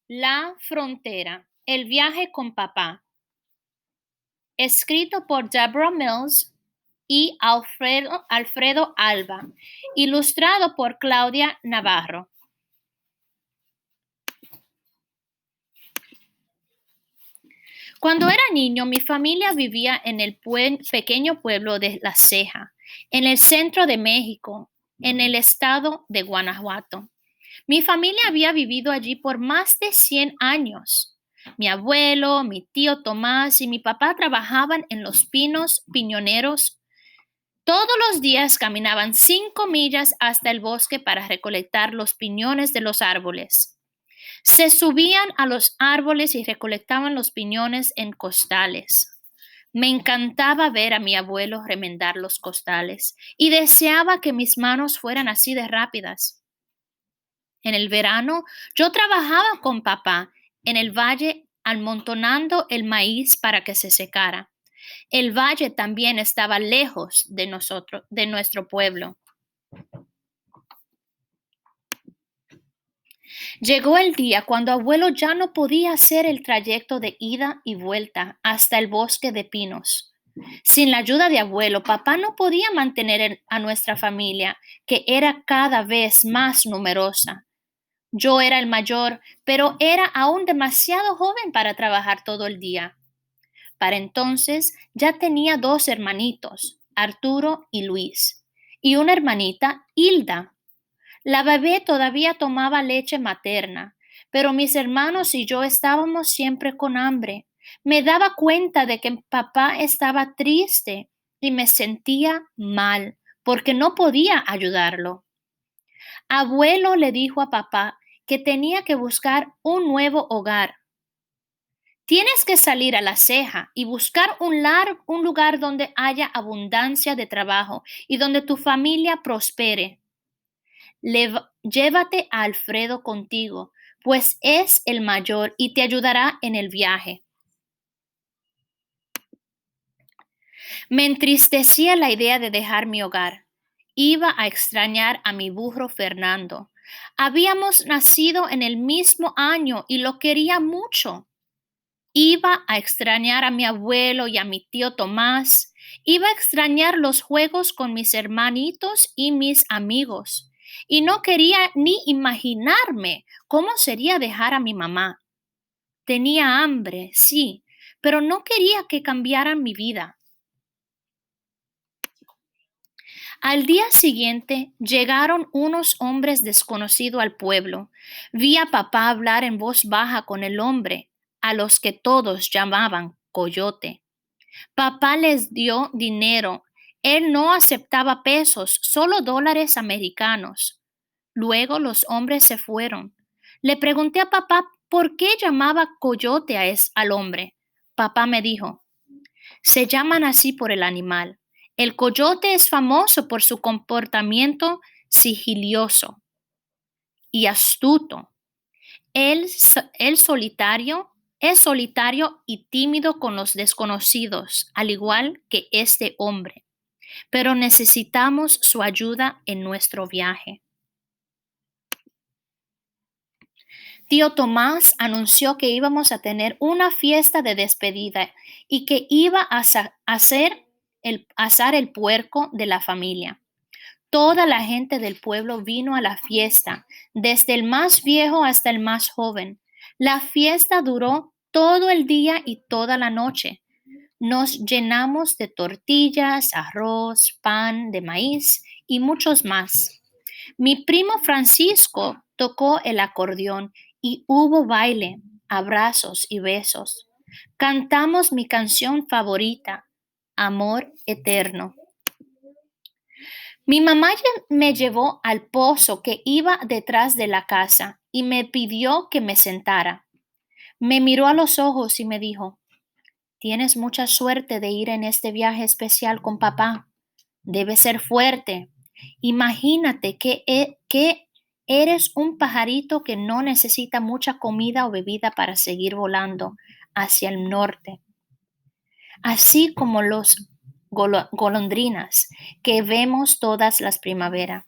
La frontera, el viaje con papá, escrito por Deborah Mills y Alfredo Alba, ilustrado por Claudia Navarro. Cuando era niño, mi familia vivía en el pequeño pueblo de La Ceja, en el centro de México, en el estado de Guanajuato. Mi familia había vivido allí por más de 100 años. Mi abuelo, mi tío Tomás y mi papá trabajaban en los pinos piñoneros. Todos los días caminaban 5 millas hasta el bosque para recolectar los piñones de los árboles. Se subían a los árboles y recolectaban los piñones en costales. Me encantaba ver a mi abuelo remendar los costales y deseaba que mis manos fueran así de rápidas. En el verano, yo trabajaba con papá en el valle amontonando el maíz para que se secara. El valle también estaba lejos de nosotros, de nuestro pueblo. Llegó el día cuando abuelo ya no podía hacer el trayecto de ida y vuelta hasta el bosque de pinos. Sin la ayuda de abuelo, papá no podía mantener a nuestra familia, que era cada vez más numerosa. Yo era el mayor, pero era aún demasiado joven para trabajar todo el día. Para entonces ya tenía 2 hermanitos, Arturo y Luis, y una hermanita, Hilda. La bebé todavía tomaba leche materna, pero mis hermanos y yo estábamos siempre con hambre. Me daba cuenta de que papá estaba triste y me sentía mal porque no podía ayudarlo. Abuelo le dijo a papá que tenía que buscar un nuevo hogar. Tienes que salir a La Ceja y buscar un lugar donde haya abundancia de trabajo y donde tu familia prospere. Llévate a Alfredo contigo, pues es el mayor y te ayudará en el viaje. Me entristecía la idea de dejar mi hogar. Iba a extrañar a mi burro Fernando. Habíamos nacido en el mismo año y lo quería mucho. Iba a extrañar a mi abuelo y a mi tío Tomás. Iba a extrañar los juegos con mis hermanitos y mis amigos. Y no quería ni imaginarme cómo sería dejar a mi mamá. Tenía hambre, sí, pero no quería que cambiaran mi vida. Al día siguiente llegaron unos hombres desconocidos al pueblo. Vi a papá hablar en voz baja con el hombre, a los que todos llamaban Coyote. Papá les dio dinero. Él no aceptaba pesos, solo dólares americanos. Luego los hombres se fueron. Le pregunté a papá por qué llamaba Coyote al hombre. Papá me dijo, se llaman así por el animal. El coyote es famoso por su comportamiento sigilioso y astuto. El solitario es solitario y tímido con los desconocidos, al igual que este hombre. Pero necesitamos su ayuda en nuestro viaje. Tío Tomás anunció que íbamos a tener una fiesta de despedida y que iba a asar el puerco de la familia. Toda la gente del pueblo vino a la fiesta, desde el más viejo hasta el más joven. La fiesta duró todo el día y toda la noche. Nos llenamos de tortillas, arroz, pan de maíz y muchos más. Mi primo Francisco tocó el acordeón y hubo baile, abrazos y besos. Cantamos mi canción favorita, Amor Eterno. Mi mamá me llevó al pozo que iba detrás de la casa y me pidió que me sentara. Me miró a los ojos y me dijo, tienes mucha suerte de ir en este viaje especial con papá. Debes ser fuerte. Imagínate que eres un pajarito que no necesita mucha comida o bebida para seguir volando hacia el norte. Así como los golondrinas que vemos todas las primaveras.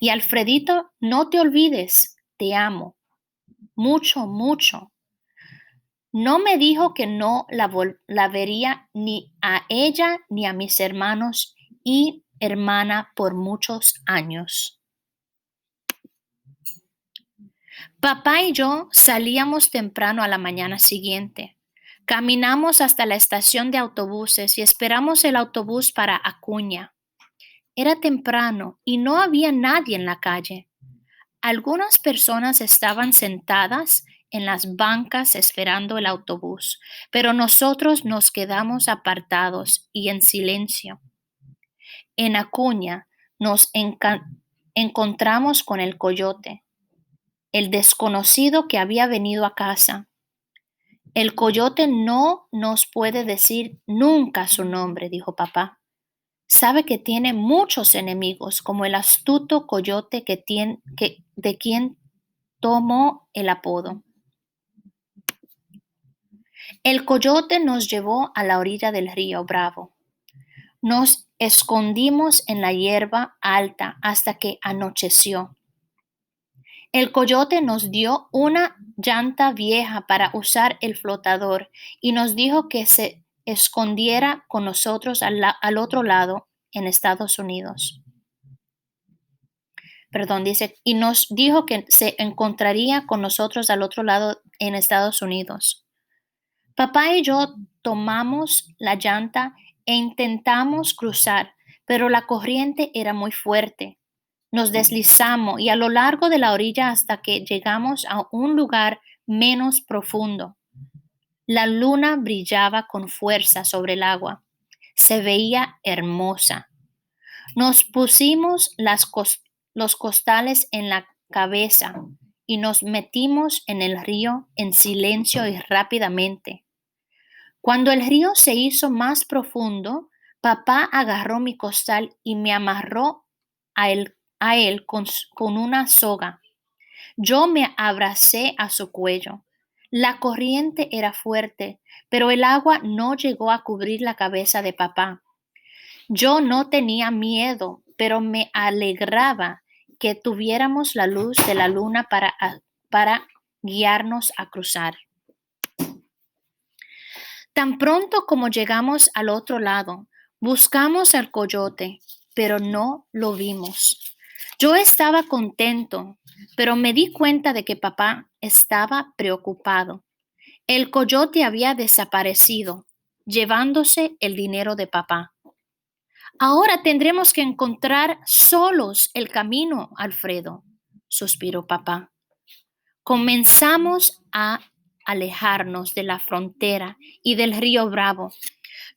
Y Alfredito, no te olvides, te amo. mucho, mucho. No me dijo que no la vería ni a ella ni a mis hermanos y hermana por muchos años. Papá y yo salíamos temprano a la mañana siguiente. Caminamos hasta la estación de autobuses y esperamos el autobús para Acuña. Era temprano y no había nadie en la calle. Algunas personas estaban sentadas en las bancas esperando el autobús, pero nosotros nos quedamos apartados y en silencio. En Acuña nos encontramos con el coyote, el desconocido que había venido a casa. El coyote no nos puede decir nunca su nombre, dijo papá. Sabe que tiene muchos enemigos, como el astuto coyote de quien tomó el apodo. El coyote nos llevó a la orilla del río Bravo. Nos escondimos en la hierba alta hasta que anocheció. El coyote nos dio una llanta vieja para usar el flotador y nos dijo que se escondiera con nosotros al otro lado en Estados Unidos. Y nos dijo que se encontraría con nosotros al otro lado en Estados Unidos. Papá y yo tomamos la llanta e intentamos cruzar, pero la corriente era muy fuerte. Nos deslizamos y a lo largo de la orilla hasta que llegamos a un lugar menos profundo. La luna brillaba con fuerza sobre el agua. Se veía hermosa. Nos pusimos los costales en la cabeza y nos metimos en el río en silencio y rápidamente. Cuando el río se hizo más profundo, papá agarró mi costal y me amarró a él con una soga. Yo me abracé a su cuello. La corriente era fuerte, pero el agua no llegó a cubrir la cabeza de papá. Yo no tenía miedo, pero me alegraba que tuviéramos la luz de la luna para guiarnos a cruzar. Tan pronto como llegamos al otro lado, buscamos al coyote, pero no lo vimos. Yo estaba contento, pero me di cuenta de que papá estaba preocupado. El coyote había desaparecido, llevándose el dinero de papá. Ahora tendremos que encontrar solos el camino, Alfredo, suspiró papá. Comenzamos a alejarnos de la frontera y del río Bravo.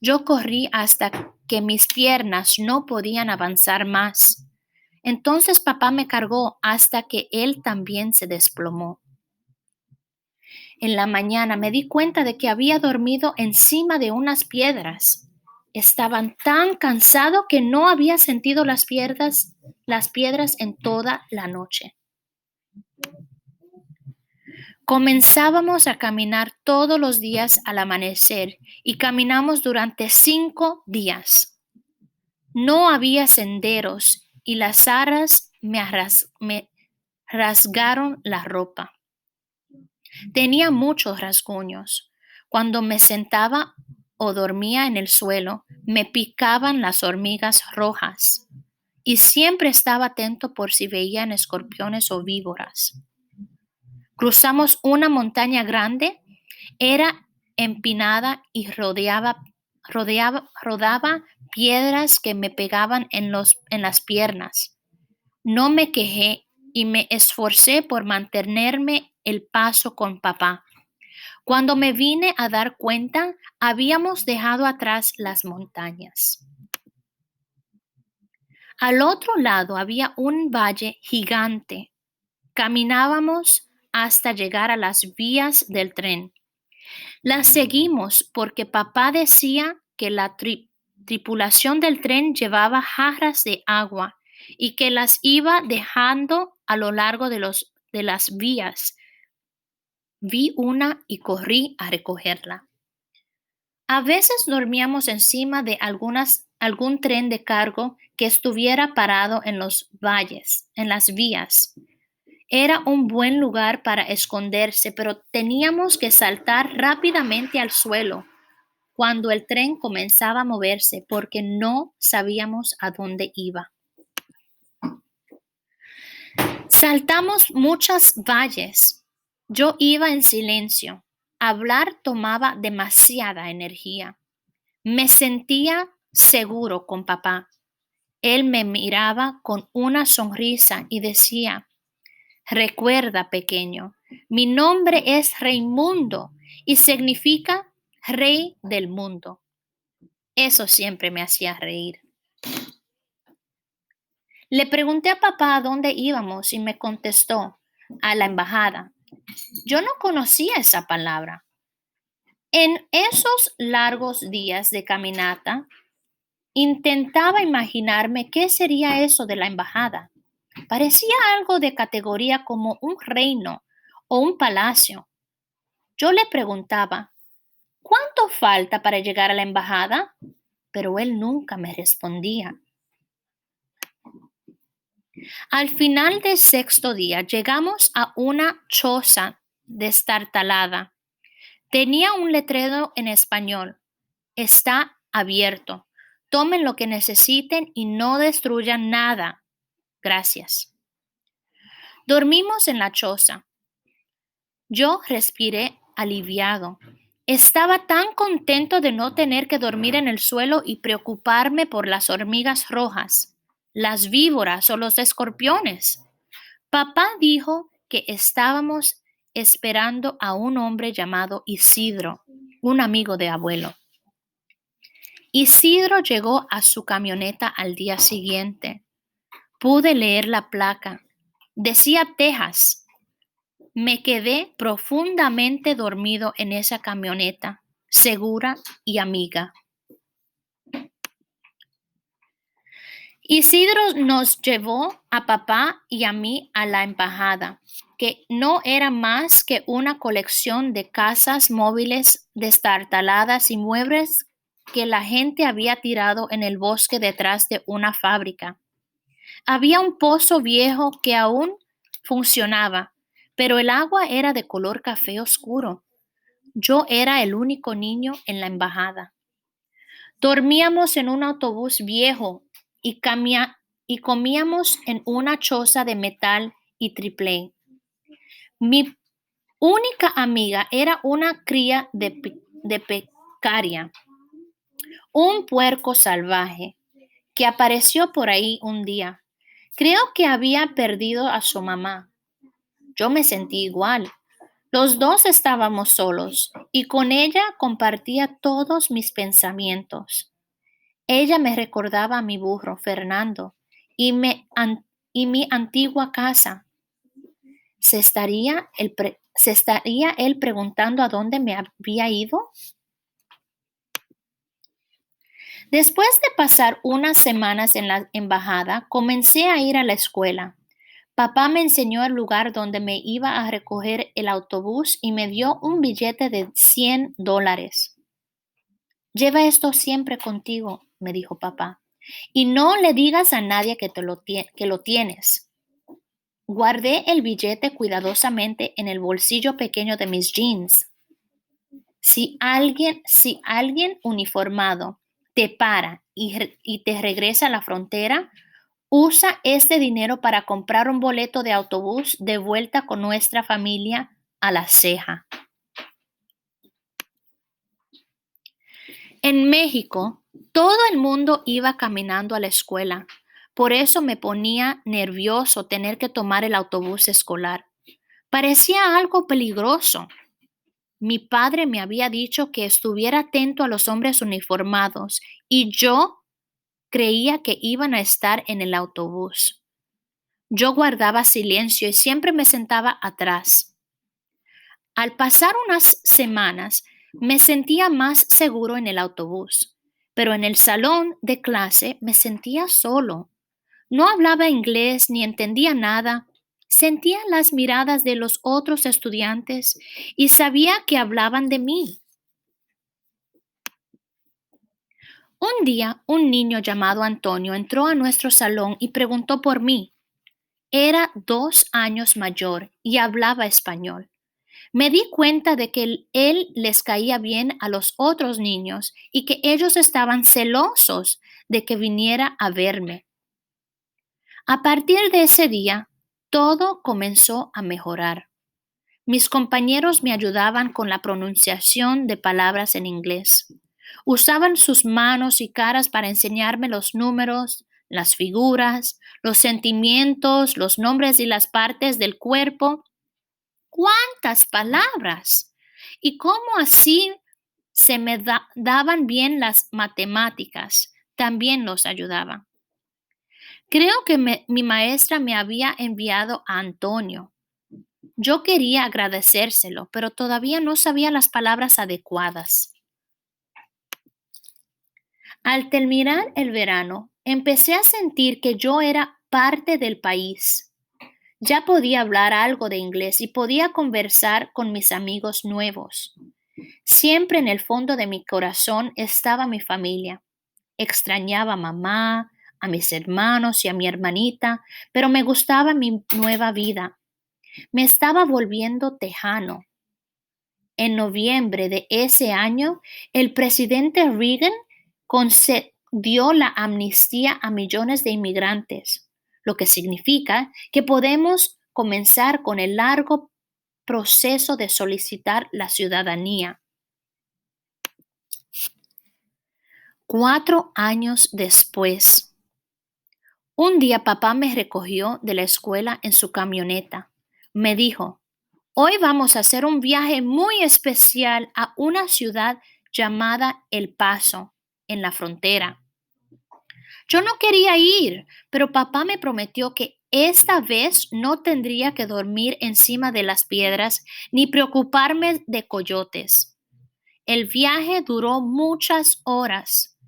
Yo corrí hasta que mis piernas no podían avanzar más. Entonces papá me cargó hasta que él también se desplomó. En la mañana me di cuenta de que había dormido encima de unas piedras. Estaban tan cansado que no había sentido las piedras en toda la noche. Comenzábamos a caminar todos los días al amanecer y caminamos durante 5 días. No había senderos y las aras me rasgaron la ropa. Tenía muchos rasguños. Cuando me sentaba o dormía en el suelo, me picaban las hormigas rojas y siempre estaba atento por si veían escorpiones o víboras. Cruzamos una montaña grande, era empinada y rodaba piedras que me pegaban en las piernas. No me quejé y me esforcé por mantenerme el paso con papá. Cuando me vine a dar cuenta, habíamos dejado atrás las montañas. Al otro lado había un valle gigante. Caminábamos hasta llegar a las vías del tren. Las seguimos porque papá decía que la tripulación del tren llevaba jarras de agua y que las iba dejando a lo largo de las vías. Vi una y corrí a recogerla. A veces dormíamos encima de algún tren de cargo que estuviera parado en los valles, en las vías. Era un buen lugar para esconderse, pero teníamos que saltar rápidamente al suelo cuando el tren comenzaba a moverse porque no sabíamos a dónde iba. Saltamos muchas valles. Yo iba en silencio. Hablar tomaba demasiada energía. Me sentía seguro con papá. Él me miraba con una sonrisa y decía: recuerda, pequeño, mi nombre es Raimundo y significa rey del mundo. Eso siempre me hacía reír. Le pregunté a papá a dónde íbamos y me contestó: a la embajada. Yo no conocía esa palabra. En esos largos días de caminata, intentaba imaginarme qué sería eso de la embajada. Parecía algo de categoría como un reino o un palacio. Yo le preguntaba: ¿cuánto falta para llegar a la embajada? Pero él nunca me respondía. Al final del sexto día llegamos a una choza destartalada. Tenía un letrero en español: está abierto. Tomen lo que necesiten y no destruyan nada. Gracias. Dormimos en la choza. Yo respiré aliviado. Estaba tan contento de no tener que dormir en el suelo y preocuparme por las hormigas rojas, las víboras o los escorpiones. Papá dijo que estábamos esperando a un hombre llamado Isidro, un amigo de abuelo. Isidro llegó a su camioneta al día siguiente. Pude leer la placa. Decía Texas. Me quedé profundamente dormido en esa camioneta, segura y amiga. Isidro nos llevó a papá y a mí a la embajada, que no era más que una colección de casas móviles destartaladas y muebles que la gente había tirado en el bosque detrás de una fábrica. Había un pozo viejo que aún funcionaba, pero el agua era de color café oscuro. Yo era el único niño en la embajada. Dormíamos en un autobús viejo y comíamos en una choza de metal y triple. Mi única amiga era una cría de pecaria, un puerco salvaje que apareció por ahí un día. Creo que había perdido a su mamá. Yo me sentí igual. Los dos estábamos solos y con ella compartía todos mis pensamientos. Ella me recordaba a mi burro, Fernando, y mi antigua casa. ¿Se estaría él preguntando a dónde me había ido? Después de pasar unas semanas en la embajada, comencé a ir a la escuela. Papá me enseñó el lugar donde me iba a recoger el autobús y me dio un billete de $100. Lleva esto siempre contigo, me dijo papá, y no le digas a nadie que lo tienes. Guardé el billete cuidadosamente en el bolsillo pequeño de mis jeans. Si alguien uniformado te para y te regresa a la frontera, usa este dinero para comprar un boleto de autobús de vuelta con nuestra familia a La Ceja. En México, todo el mundo iba caminando a la escuela. Por eso me ponía nervioso tener que tomar el autobús escolar. Parecía algo peligroso. Mi padre me había dicho que estuviera atento a los hombres uniformados y yo creía que iban a estar en el autobús. Yo guardaba silencio y siempre me sentaba atrás. Al pasar unas semanas, me sentía más seguro en el autobús, pero en el salón de clase me sentía solo. No hablaba inglés ni entendía nada. Sentía las miradas de los otros estudiantes y sabía que hablaban de mí. Un día, un niño llamado Antonio entró a nuestro salón y preguntó por mí. Era 2 años mayor y hablaba español. Me di cuenta de que él les caía bien a los otros niños y que ellos estaban celosos de que viniera a verme. A partir de ese día, todo comenzó a mejorar. Mis compañeros me ayudaban con la pronunciación de palabras en inglés. Usaban sus manos y caras para enseñarme los números, las figuras, los sentimientos, los nombres y las partes del cuerpo. ¡Cuántas palabras! Y cómo así se me daban bien las matemáticas. También los ayudaba. Creo que mi maestra me había enviado a Antonio. Yo quería agradecérselo, pero todavía no sabía las palabras adecuadas. Al terminar el verano, empecé a sentir que yo era parte del país. Ya podía hablar algo de inglés y podía conversar con mis amigos nuevos. Siempre en el fondo de mi corazón estaba mi familia. Extrañaba a mamá, a mis hermanos y a mi hermanita, pero me gustaba mi nueva vida. Me estaba volviendo tejano. En noviembre de ese año, el presidente Reagan concedió la amnistía a millones de inmigrantes, lo que significa que podemos comenzar con el largo proceso de solicitar la ciudadanía. 4 años después, un día papá me recogió de la escuela en su camioneta. Me dijo, hoy vamos a hacer un viaje muy especial a una ciudad llamada El Paso, en la frontera. Yo no quería ir, pero papá me prometió que esta vez no tendría que dormir encima de las piedras ni preocuparme de coyotes. El viaje duró muchas horas.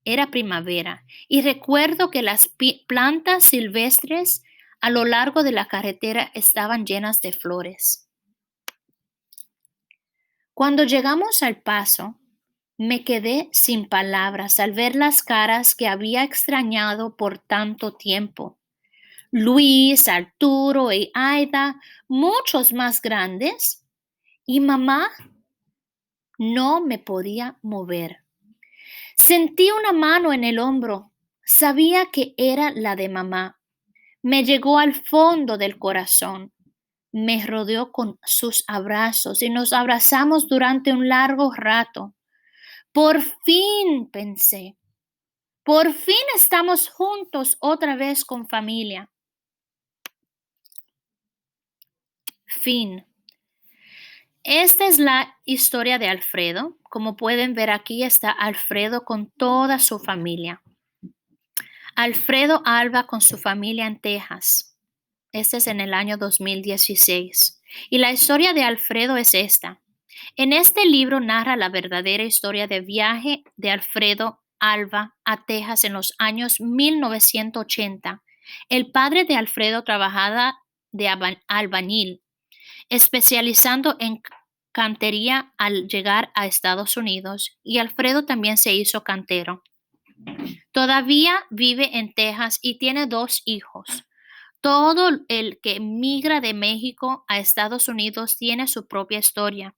Era primavera y recuerdo que las plantas silvestres a lo largo de la carretera estaban llenas de flores. Cuando llegamos al paso, me quedé sin palabras al ver las caras que había extrañado por tanto tiempo. Luis, Arturo y Aida, muchos más grandes, y mamá no me podía mover. Sentí una mano en el hombro. Sabía que era la de mamá. Me llegó al fondo del corazón. Me rodeó con sus abrazos y nos abrazamos durante un largo rato. Por fin, pensé, por fin estamos juntos otra vez con familia. Fin. Esta es la historia de Alfredo. Como pueden ver aquí está Alfredo con toda su familia. Alfredo Alba con su familia en Texas. Este es en el año 2016. Y la historia de Alfredo es esta. En este libro narra la verdadera historia de viaje de Alfredo Alba a Texas en los años 1980. El padre de Alfredo trabajaba de albañil, especializando en cantería al llegar a Estados Unidos, y Alfredo también se hizo cantero. Todavía vive en Texas y tiene 2 hijos. Todo el que migra de México a Estados Unidos tiene su propia historia.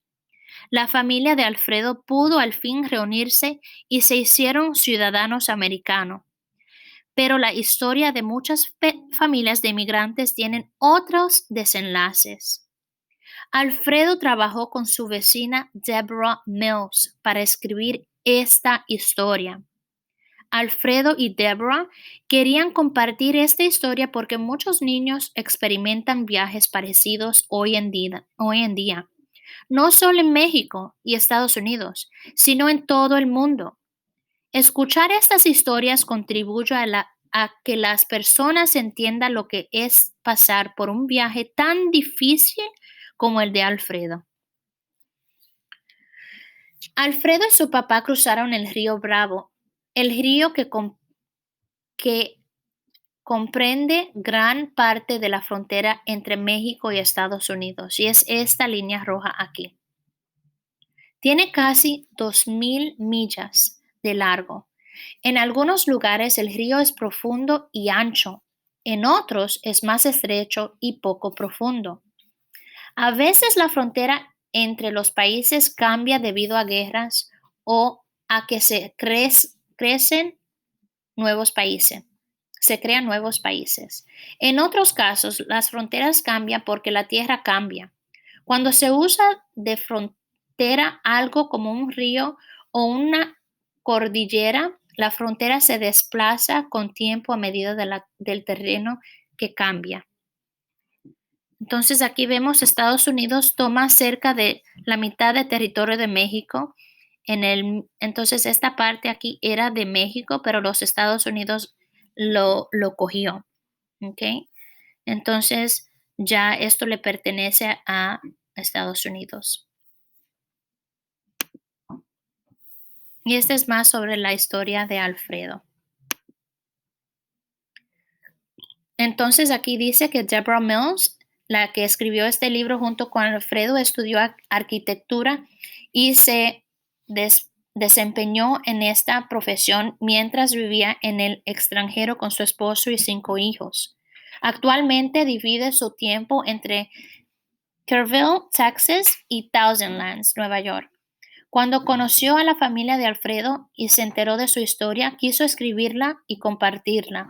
La familia de Alfredo pudo al fin reunirse y se hicieron ciudadanos americanos. Pero la historia de muchas familias de inmigrantes tienen otros desenlaces. Alfredo trabajó con su vecina Deborah Mills para escribir esta historia. Alfredo y Deborah querían compartir esta historia porque muchos niños experimentan viajes parecidos hoy en día, no solo en México y Estados Unidos, sino en todo el mundo. Escuchar estas historias contribuye a que las personas entiendan lo que es pasar por un viaje tan difícil como el de Alfredo. Alfredo y su papá cruzaron el río Bravo, el río que comprende gran parte de la frontera entre México y Estados Unidos, y es esta línea roja aquí. Tiene casi 2,000 millas de largo. En algunos lugares el río es profundo y ancho. En otros es más estrecho y poco profundo. A veces la frontera entre los países cambia debido a guerras o a que crecen nuevos países. Se crean nuevos países. En otros casos, las fronteras cambian porque la tierra cambia. Cuando se usa de frontera algo como un río o una cordillera, la frontera se desplaza con tiempo a medida del terreno que cambia. Entonces aquí vemos Estados Unidos toma cerca de la mitad del territorio de México. Entonces esta parte aquí era de México, pero los Estados Unidos lo cogió. ¿Ok? Entonces ya esto le pertenece a Estados Unidos. Y este es más sobre la historia de Alfredo. Entonces aquí dice que Deborah Mills, la que escribió este libro junto con Alfredo, estudió arquitectura y se desempeñó en esta profesión mientras vivía en el extranjero con su esposo y 5 hijos. Actualmente divide su tiempo entre Kerrville, Texas y Thousand Lands, Nueva York. Cuando conoció a la familia de Alfredo y se enteró de su historia, quiso escribirla y compartirla.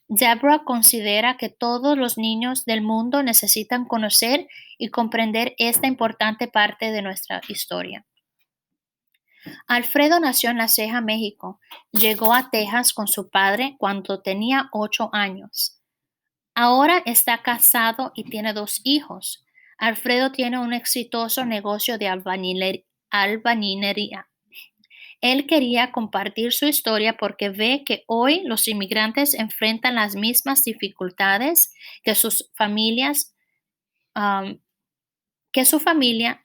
Deborah considera que todos los niños del mundo necesitan conocer y comprender esta importante parte de nuestra historia. Alfredo nació en La Ceja, México. Llegó a Texas con su padre cuando tenía 8 años. Ahora está casado y tiene 2 hijos. Alfredo tiene un exitoso negocio de albañilería. Él quería compartir su historia porque ve que hoy los inmigrantes enfrentan las mismas dificultades que sus familias, que su familia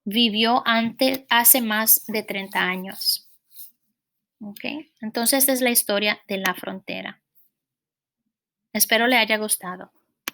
vivió hace más de 30 años. ¿Ok? Entonces, esta es la historia de la frontera. Espero le haya gustado.